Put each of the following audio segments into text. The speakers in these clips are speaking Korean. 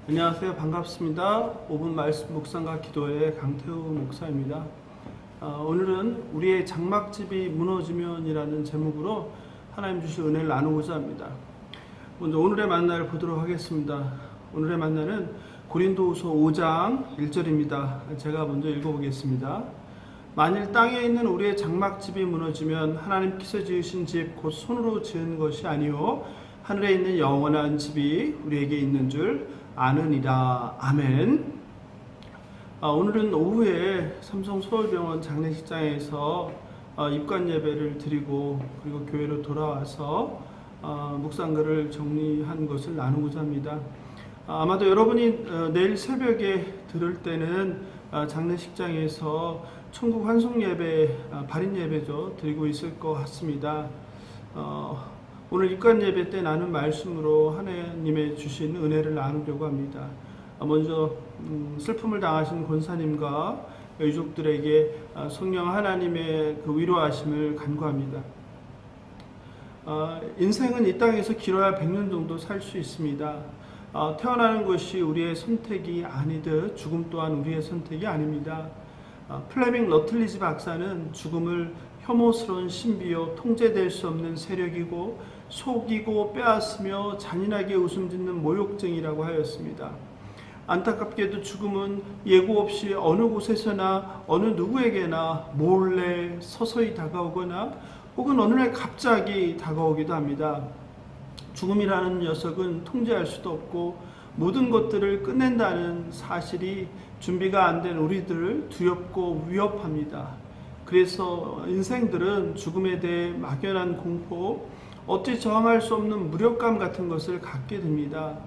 안녕하세요. 반갑습니다. 5분 말씀 묵상과 기도의 강태우 목사입니다. 오늘은 우리의 장막집이 무너지면이라는 제목으로 하나님 주신 은혜를 나누고자 합니다. 먼저 오늘의 만나를 보도록 하겠습니다. 오늘의 만나는 고린도후서 5장 1절입니다. 제가 먼저 읽어보겠습니다. 만일 땅에 있는 우리의 장막집이 무너지면 하나님께서 지으신 집 곧 손으로 지은 것이 아니요 하늘에 있는 영원한 집이 우리에게 있는 줄 아느니라. 아멘. 오늘은 오후에 삼성 서울병원 장례식장에서 입관 예배를 드리고 그리고 교회로 돌아와서 묵상글을 정리한 것을 나누고자 합니다. 아마도 여러분이 내일 새벽에 들을 때는 장례식장에서 천국 환송 예배, 발인 예배죠, 드리고 있을 것 같습니다. 오늘 입관 예배 때 나눈 말씀으로 하나님의 주신 은혜를 나누려고 합니다. 먼저 슬픔을 당하신 권사님과 유족들에게 성령 하나님의 그 위로하심을 간구합니다. 인생은 이 땅에서 길어야 100년 정도 살 수 있습니다. 태어나는 것이 우리의 선택이 아니듯 죽음 또한 우리의 선택이 아닙니다. 플레밍 러틀리지 박사는 죽음을 혐오스러운 신비요 통제될 수 없는 세력이고 속이고 빼앗으며 잔인하게 웃음짓는 모욕쟁이라고 하였습니다. 안타깝게도 죽음은 예고 없이 어느 곳에서나 어느 누구에게나 몰래 서서히 다가오거나 혹은 어느 날 갑자기 다가오기도 합니다. 죽음이라는 녀석은 통제할 수도 없고 모든 것들을 끝낸다는 사실이 준비가 안 된 우리들을 두렵고 위협합니다. 그래서 인생들은 죽음에 대해 막연한 공포, 어찌 저항할 수 없는 무력감 같은 것을 갖게 됩니다.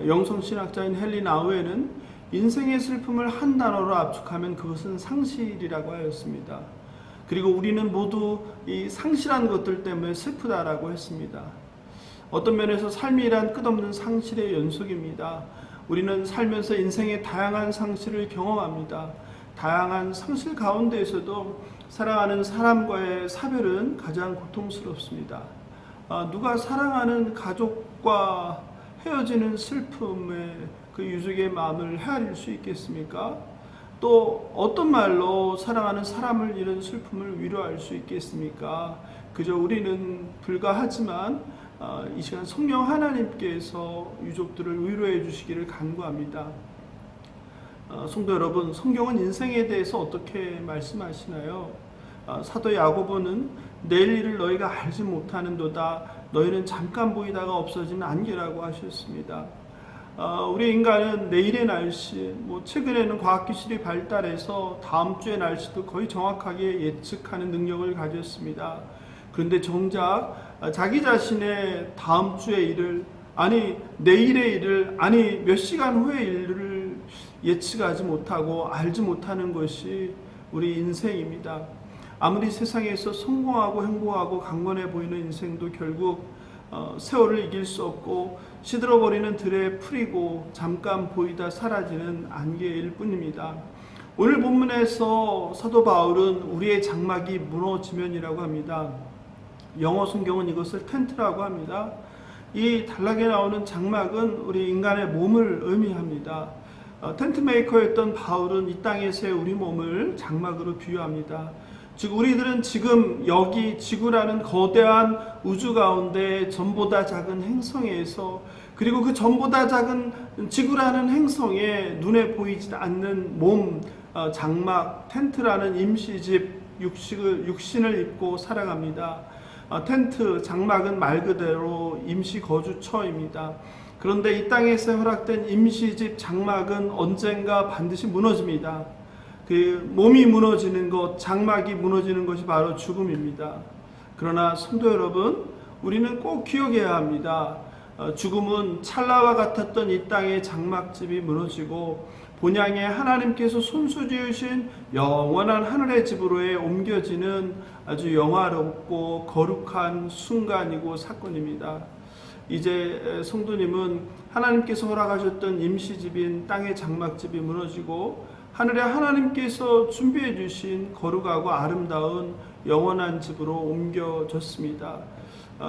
영성신학자인 헨리 나우에는 인생의 슬픔을 한 단어로 압축하면 그것은 상실이라고 하였습니다. 그리고 우리는 모두 이 상실한 것들 때문에 슬프다라고 했습니다. 어떤 면에서 삶이란 끝없는 상실의 연속입니다. 우리는 살면서 인생의 다양한 상실을 경험합니다. 다양한 상실 가운데에서도 사랑하는 사람과의 사별은 가장 고통스럽습니다. 누가 사랑하는 가족과 헤어지는 슬픔에 그 유족의 마음을 헤아릴 수 있겠습니까? 또 어떤 말로 사랑하는 사람을 잃은 슬픔을 위로할 수 있겠습니까? 그저 우리는 불가하지만 이 시간 성령 하나님께서 유족들을 위로해 주시기를 간구합니다. 성도 여러분, 성경은 인생에 대해서 어떻게 말씀하시나요? 사도 야고보는 내일 일을 너희가 알지 못하는도다. 너희는 잠깐 보이다가 없어지는 안개라고 하셨습니다. 우리 인간은 내일의 날씨, 최근에는 과학기술이 발달해서 다음 주의 날씨도 거의 정확하게 예측하는 능력을 가졌습니다. 그런데 정작 자기 자신의 다음 주의 일을, 아니 내일의 일을, 아니 몇 시간 후의 일을 예측하지 못하고 알지 못하는 것이 우리 인생입니다. 아무리 세상에서 성공하고 행복하고 강건해 보이는 인생도 결국 세월을 이길 수 없고 시들어버리는 들에 풀이고 잠깐 보이다 사라지는 안개일 뿐입니다. 오늘 본문에서 사도 바울은 우리의 장막이 무너지면이라고 합니다. 영어 성경은 이것을 텐트라고 합니다. 이 단락에 나오는 장막은 우리 인간의 몸을 의미합니다. 텐트 메이커였던 바울은 이 땅에서의 우리 몸을 장막으로 비유합니다. 즉 우리들은 지금 여기 지구라는 거대한 우주 가운데 전보다 작은 행성에서, 그리고 그 전보다 작은 지구라는 행성에 눈에 보이지 않는 몸, 장막, 텐트라는 임시집, 육신을 입고 살아갑니다. 텐트, 장막은 말 그대로 임시 거주처입니다. 그런데 이 땅에서 허락된 임시집, 장막은 언젠가 반드시 무너집니다. 그 몸이 무너지는 것, 장막이 무너지는 것이 바로 죽음입니다. 그러나 성도 여러분, 우리는 꼭 기억해야 합니다. 죽음은 찰나와 같았던 이 땅의 장막집이 무너지고 본향에 하나님께서 손수 지으신 영원한 하늘의 집으로에 옮겨지는 아주 영화롭고 거룩한 순간이고 사건입니다. 이제 성도님은 하나님께서 허락하셨던 임시집인 땅의 장막집이 무너지고 하늘에 하나님께서 준비해 주신 거룩하고 아름다운 영원한 집으로 옮겨졌습니다.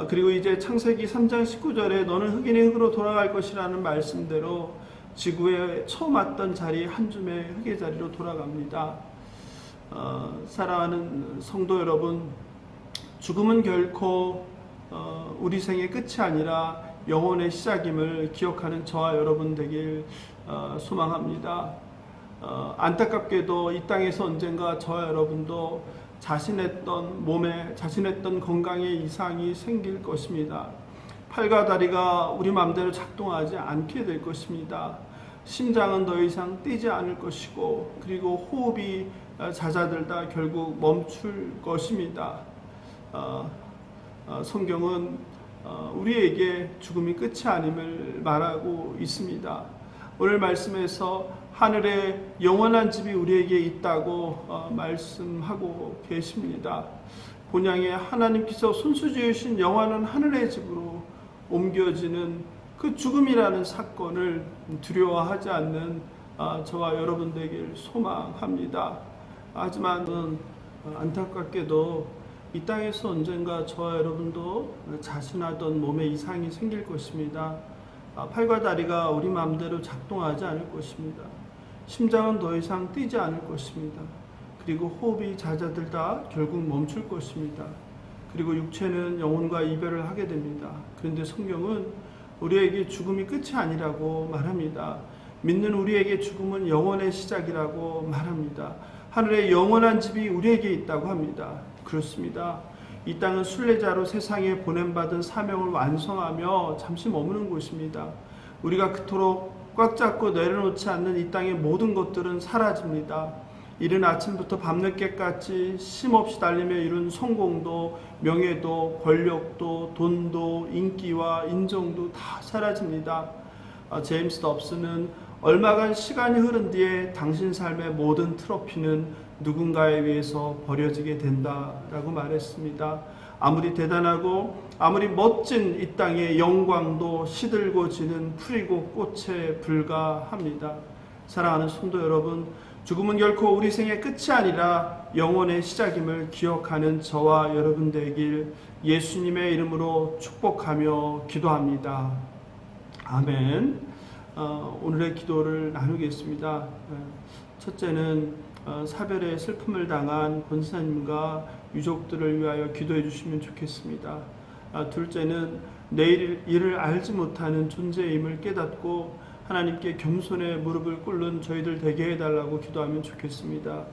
그리고 이제 창세기 3장 19절에 너는 흑인의 흙으로 돌아갈 것이라는 말씀대로 지구에 처음 왔던 자리 한 줌의 흙의 자리로 돌아갑니다. 사랑하는 성도 여러분, 죽음은 결코 우리 생의 끝이 아니라 영혼의 시작임을 기억하는 저와 여러분 되길 소망합니다. 안타깝게도 이 땅에서 언젠가 저와 여러분도 자신했던 몸에, 자신했던 건강에 이상이 생길 것입니다. 팔과 다리가 우리 마음대로 작동하지 않게 될 것입니다. 심장은 더 이상 뛰지 않을 것이고, 그리고 호흡이 잦아들다 결국 멈출 것입니다. 성경은 우리에게 죽음이 끝이 아님을 말하고 있습니다. 오늘 말씀에서 하늘에 영원한 집이 우리에게 있다고 말씀하고 계십니다. 본향에 하나님께서 손수지으신 영원한 하늘의 집으로 옮겨지는 그 죽음이라는 사건을 두려워하지 않는 저와 여러분 되길 소망합니다. 하지만 안타깝게도 이 땅에서 언젠가 저와 여러분도 자신하던 몸에 이상이 생길 것입니다. 팔과 다리가 우리 마음대로 작동하지 않을 것입니다. 심장은 더 이상 뛰지 않을 것입니다. 그리고 호흡이 잦아들다 결국 멈출 것입니다. 그리고 육체는 영혼과 이별을 하게 됩니다. 그런데 성경은 우리에게 죽음이 끝이 아니라고 말합니다. 믿는 우리에게 죽음은 영원의 시작이라고 말합니다. 하늘에 영원한 집이 우리에게 있다고 합니다. 그렇습니다. 이 땅은 순례자로 세상에 보냄받은 사명을 완성하며 잠시 머무는 곳입니다. 우리가 그토록 꽉 잡고 내려놓지 않는 이 땅의 모든 것들은 사라집니다. 이른 아침부터 밤늦게까지 쉼없이 달리며 이룬 성공도, 명예도, 권력도, 돈도, 인기와 인정도 다 사라집니다. 제임스 dobs는 얼마간 시간이 흐른 뒤에 당신 삶의 모든 트로피는 누군가에 의해서 버려지게 된다라고 말했습니다. 아무리 대단하고 아무리 멋진 이 땅의 영광도 시들고 지는 풀이고 꽃에 불과합니다. 사랑하는 성도 여러분, 죽음은 결코 우리 생의 끝이 아니라 영혼의 시작임을 기억하는 저와 여러분 되길 예수님의 이름으로 축복하며 기도합니다. 아멘. 오늘의 기도를 나누겠습니다. 첫째는 사별의 슬픔을 당한 권사님과 유족들을 위하여 기도해 주시면 좋겠습니다. 둘째는 내일 일을 알지 못하는 존재임을 깨닫고 하나님께 겸손의 무릎을 꿇는 저희들 되게 해달라고 기도하면 좋겠습니다.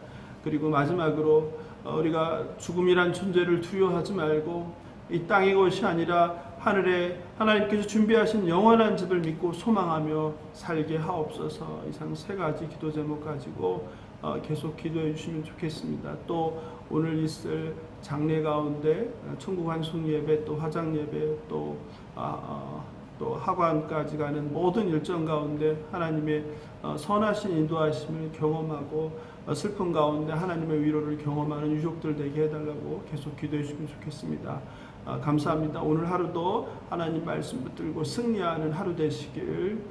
그리고 마지막으로 우리가 죽음이란 존재를 두려워하지 말고 이 땅의 것이 아니라 하늘에 하나님께서 준비하신 영원한 집을 믿고 소망하며 살게 하옵소서. 이상 세 가지 기도 제목 가지고 계속 기도해 주시면 좋겠습니다. 또 오늘 있을 장례 가운데 천국 환송 예배, 또 화장 예배, 또 하관까지 가는 모든 일정 가운데 하나님의 선하신 인도하심을 경험하고 슬픔 가운데 하나님의 위로를 경험하는 유족들 되게 해달라고 계속 기도해 주시면 좋겠습니다. 감사합니다. 오늘 하루도 하나님 말씀 붙들고 승리하는 하루 되시길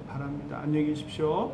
바랍니다. 안녕히 계십시오.